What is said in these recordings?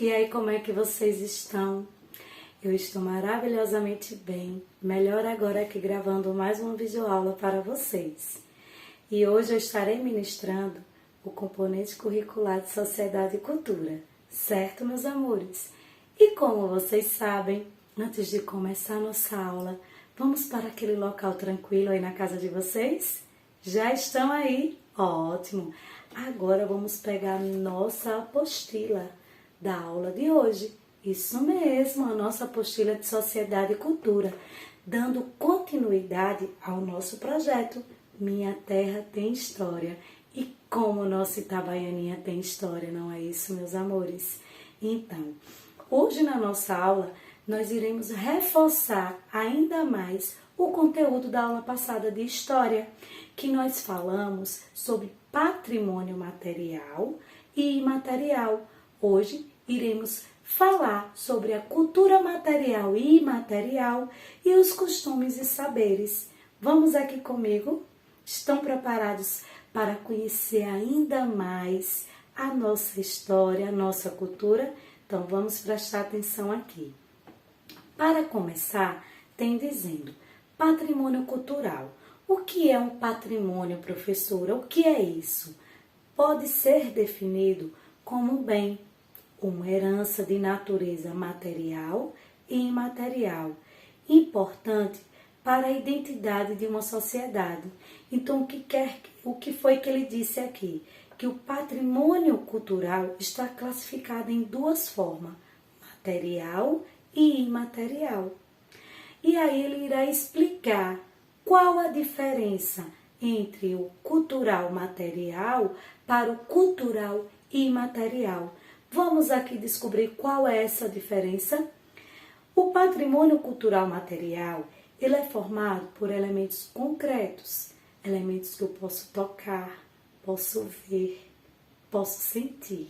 E aí, como é que vocês estão? Eu estou maravilhosamente bem, melhor agora aqui gravando mais uma videoaula para vocês. E hoje eu estarei ministrando o componente curricular de Sociedade e Cultura, certo, meus amores? E como vocês sabem, antes de começar a nossa aula, vamos para aquele local tranquilo aí na casa de vocês? Já estão aí? Ótimo! Agora vamos pegar nossa apostila da aula de hoje. Isso mesmo, a nossa apostila de Sociedade e Cultura, dando continuidade ao nosso projeto Minha Terra Tem História. E como nossa Itabaianinha tem história, não é isso, meus amores? Então, hoje na nossa aula, nós iremos reforçar ainda mais o conteúdo da aula passada de História, que nós falamos sobre patrimônio material e imaterial. Hoje iremos falar sobre a cultura material e imaterial e os costumes e saberes. Vamos aqui comigo? Estão preparados para conhecer ainda mais a nossa história, a nossa cultura? Então vamos prestar atenção aqui. Para começar, tem dizendo patrimônio cultural. O que é um patrimônio, professora? O que é isso? Pode ser definido como um bem, uma herança de natureza material e imaterial, importante para a identidade de uma sociedade. Então, o que foi que ele disse aqui? Que o patrimônio cultural está classificado em duas formas, material e imaterial. E aí ele irá explicar qual a diferença entre o cultural material para o cultural imaterial. Vamos aqui descobrir qual é essa diferença? O patrimônio cultural material, ele é formado por elementos concretos, elementos que eu posso tocar, posso ver, posso sentir.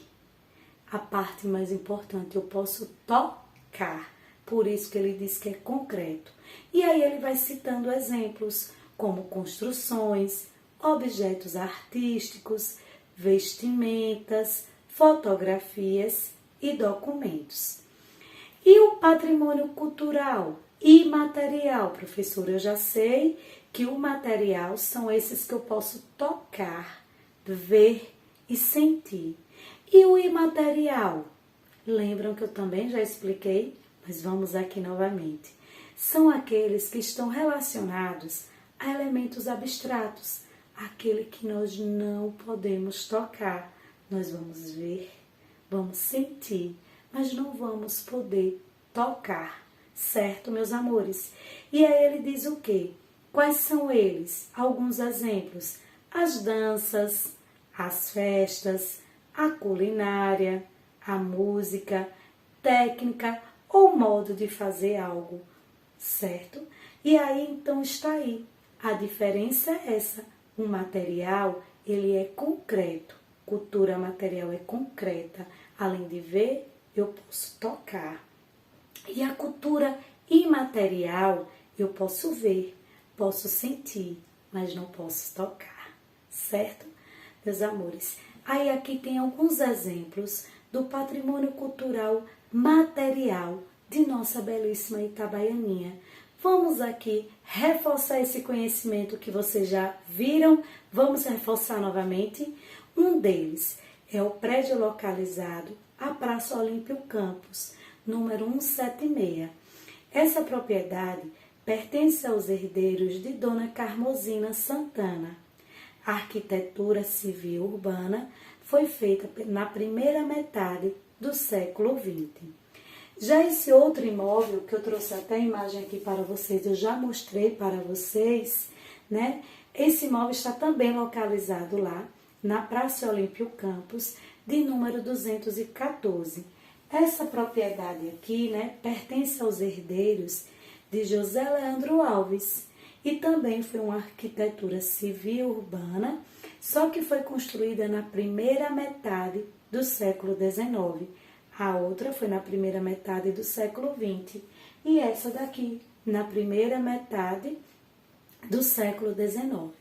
A parte mais importante, eu posso tocar, por isso que ele diz que é concreto. E aí ele vai citando exemplos como construções, objetos artísticos, vestimentas, fotografias e documentos. E o patrimônio cultural e imaterial, professora? Eu já sei que o material são esses que eu posso tocar, ver e sentir. E o imaterial? Lembram que eu também já expliquei, mas vamos aqui novamente. São aqueles que estão relacionados a elementos abstratos, aquele que nós não podemos tocar. Nós vamos ver, vamos sentir, mas não vamos poder tocar, certo, meus amores? E aí ele diz o quê? Quais são eles? Alguns exemplos: as danças, as festas, a culinária, a música, técnica ou modo de fazer algo, certo? E aí então está aí. A diferença é essa. O material, ele é concreto. Cultura material é concreta. Além de ver, eu posso tocar. E a cultura imaterial, eu posso ver, posso sentir, mas não posso tocar. Certo, meus amores? Aí aqui tem alguns exemplos do patrimônio cultural material de nossa belíssima Itabaianinha. Vamos aqui reforçar esse conhecimento que vocês já viram. Vamos reforçar novamente. Um deles é o prédio localizado à Praça Olímpio Campos, número 176. Essa propriedade pertence aos herdeiros de Dona Carmozina Santana. A arquitetura civil urbana foi feita na primeira metade do século XX. Já esse outro imóvel, que eu trouxe até a imagem aqui para vocês, eu já mostrei para vocês, né? Esse imóvel está também localizado lá, na Praça Olímpio Campos, de número 214. Essa propriedade aqui, né, pertence aos herdeiros de José Leandro Alves e também foi uma arquitetura civil urbana, só que foi construída na primeira metade do século XIX. A outra foi na primeira metade do século XX e essa daqui na primeira metade do século XIX.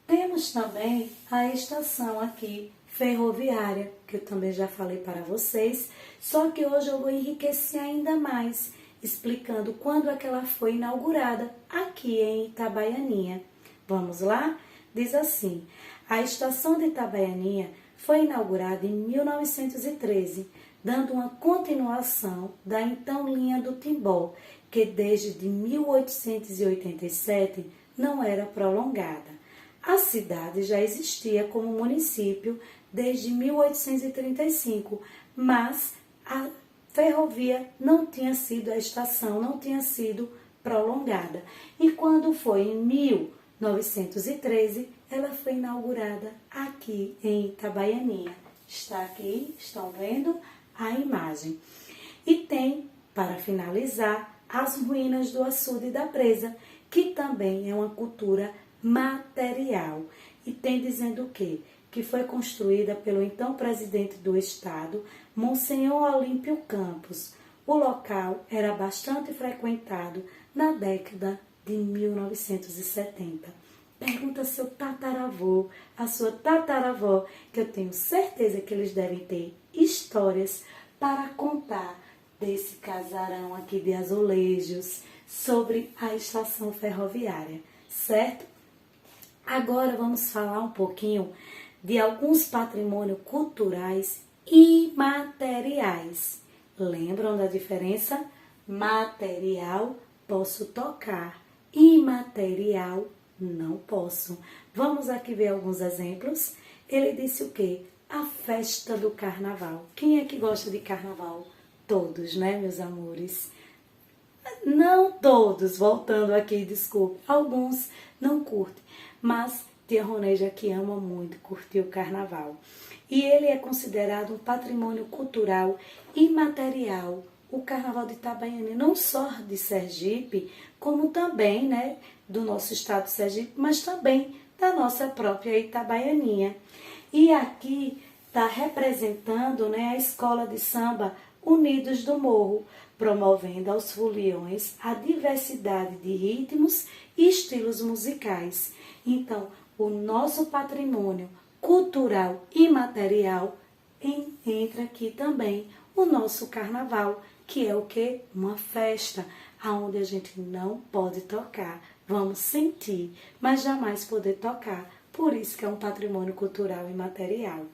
Temos também a estação aqui ferroviária, que eu também já falei para vocês, só que hoje eu vou enriquecer ainda mais, explicando quando é que ela foi inaugurada aqui em Itabaianinha. Vamos lá? Diz assim: a estação de Itabaianinha foi inaugurada em 1913, dando uma continuação da então linha do Timbó, que desde 1887 não era prolongada. A cidade já existia como município desde 1835, mas a ferrovia não tinha sido, a estação não tinha sido prolongada. E quando foi em 1913, ela foi inaugurada aqui em Itabaianinha. Está aqui, estão vendo a imagem. E tem, para finalizar, as ruínas do açude da presa, que também é uma cultura material. E tem dizendo o quê? Que foi construída pelo então presidente do estado, Monsenhor Olímpio Campos. O local era bastante frequentado na década de 1970. Pergunta ao seu tataravô, a sua tataravó, que eu tenho certeza que eles devem ter histórias para contar desse casarão aqui de azulejos sobre a estação ferroviária, certo? Agora vamos falar um pouquinho de alguns patrimônios culturais imateriais. Lembram da diferença? Material, posso tocar. Imaterial, não posso. Vamos aqui ver alguns exemplos. Ele disse o quê? A festa do carnaval. Quem é que gosta de carnaval? Todos, né, meus amores? Não todos, voltando aqui, desculpe. Alguns não curtem, mas Tia Roneja que ama muito curtir o carnaval. E ele é considerado um patrimônio cultural imaterial. O carnaval de Itabaianinha, não só de Sergipe, como também, né, do nosso estado de Sergipe, mas também da nossa própria Itabaianinha. E aqui está representando, né, a escola de samba Unidos do Morro, promovendo aos foliões a diversidade de ritmos e estilos musicais. Então, o nosso patrimônio cultural e material entra aqui também o nosso carnaval, que é o quê? Uma festa, onde a gente não pode tocar. Vamos sentir, mas jamais poder tocar. Por isso que é um patrimônio cultural e material.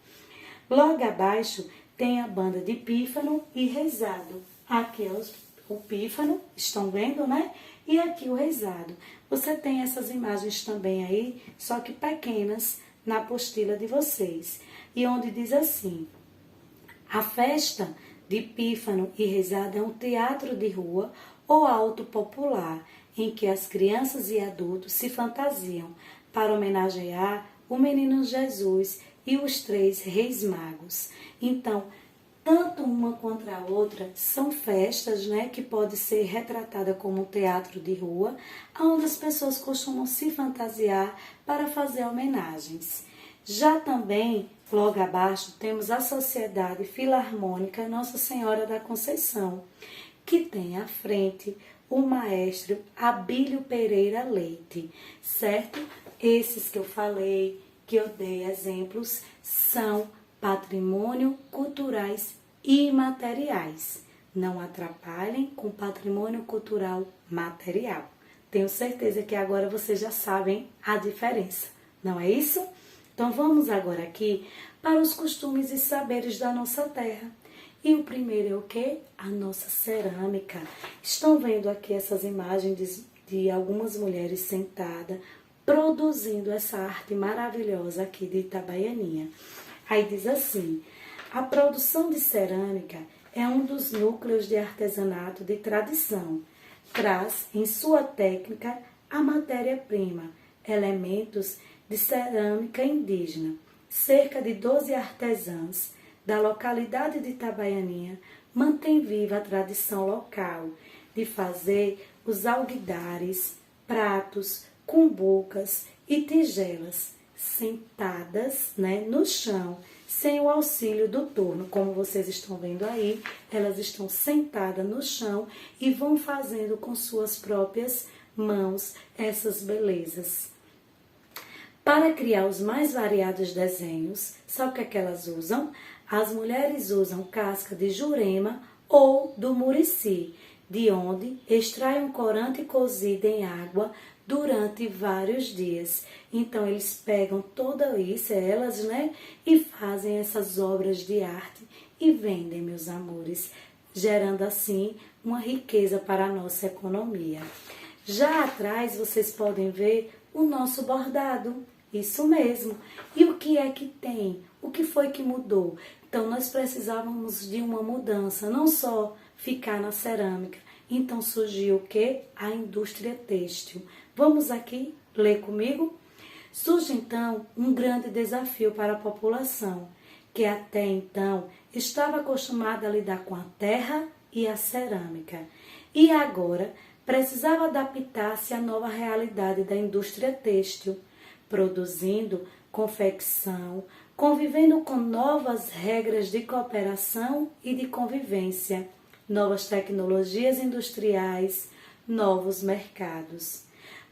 Logo abaixo tem a banda de pífano e rezado. Aqui é o pífano, estão vendo, né? E aqui o rezado. Você tem essas imagens também aí, só que pequenas, na apostila de vocês. E onde diz assim: a festa de pífano e rezado é um teatro de rua ou alto popular, em que as crianças e adultos se fantasiam para homenagear o menino Jesus e os 3 reis magos. Então, tanto uma quanto a outra são festas, né, que pode ser retratada como um teatro de rua, onde as pessoas costumam se fantasiar para fazer homenagens. Já também, logo abaixo, temos a Sociedade Filarmônica Nossa Senhora da Conceição, que tem à frente o maestro Abílio Pereira Leite, certo? Esses que eu falei, que eu dei exemplos, são patrimônio culturais imateriais. Não atrapalhem com patrimônio cultural material. Tenho certeza que agora vocês já sabem a diferença, não é isso? Então vamos agora aqui para os costumes e saberes da nossa terra. E o primeiro é o quê? A nossa cerâmica. Estão vendo aqui essas imagens de algumas mulheres sentadas, produzindo essa arte maravilhosa aqui de Itabaianinha. Aí diz assim: a produção de cerâmica é um dos núcleos de artesanato de tradição. Traz em sua técnica a matéria-prima, elementos de cerâmica indígena. Cerca de 12 artesãs da localidade de Itabaianinha mantêm viva a tradição local de fazer os alguidares, pratos, cumbucas e tigelas sentadas, né, no chão, sem o auxílio do torno. Como vocês estão vendo aí, elas estão sentadas no chão e vão fazendo com suas próprias mãos essas belezas. Para criar os mais variados desenhos, sabe o que é que elas usam? As mulheres usam casca de jurema ou do murici, de onde extraem um corante cozido em água durante vários dias. Então eles pegam toda isso, elas, e fazem essas obras de arte e vendem, meus amores, gerando assim uma riqueza para a nossa economia. Já atrás vocês podem ver o nosso bordado, isso mesmo. E o que é que tem? O que foi que mudou? Então nós precisávamos de uma mudança, não só ficar na cerâmica. Então surgiu o quê? A indústria têxtil. Vamos aqui ler comigo? Surge então um grande desafio para a população, que até então estava acostumada a lidar com a terra e a cerâmica. E agora precisava adaptar-se à nova realidade da indústria têxtil, produzindo confecção, convivendo com novas regras de cooperação e de convivência, novas tecnologias industriais, novos mercados.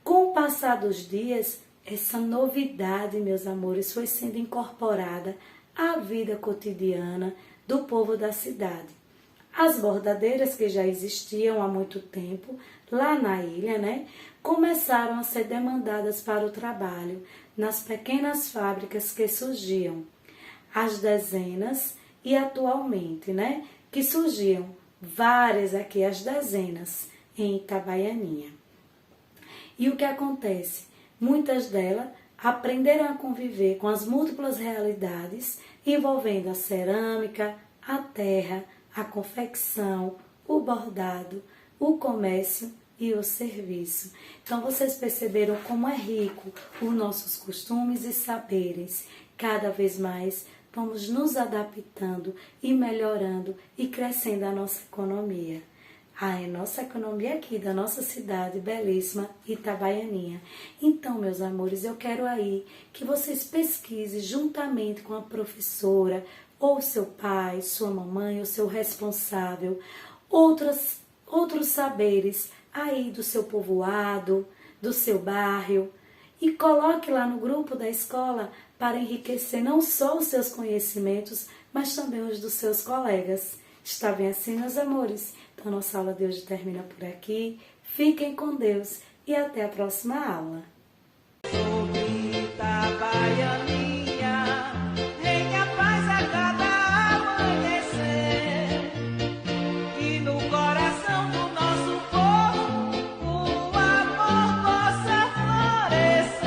Com o passar dos dias, essa novidade, meus amores, foi sendo incorporada à vida cotidiana do povo da cidade. As bordadeiras que já existiam há muito tempo lá na ilha, começaram a ser demandadas para o trabalho nas pequenas fábricas que surgiam. As dezenas e atualmente, que surgiam várias aqui, as dezenas, em Itabaianinha. E o que acontece? Muitas delas aprenderam a conviver com as múltiplas realidades envolvendo a cerâmica, a terra, a confecção, o bordado, o comércio e o serviço. Então vocês perceberam como é rico os nossos costumes e saberes. Cada vez mais vamos nos adaptando e melhorando e crescendo a nossa economia. A nossa economia aqui da nossa cidade belíssima Itabaianinha. Então, meus amores, eu quero aí que vocês pesquisem juntamente com a professora, ou seu pai, sua mamãe, ou seu responsável, outros saberes aí do seu povoado, do seu bairro, e coloque lá no grupo da escola para enriquecer não só os seus conhecimentos, mas também os dos seus colegas. Está bem assim, meus amores? Então, nossa aula de hoje termina por aqui. Fiquem com Deus e até a próxima aula.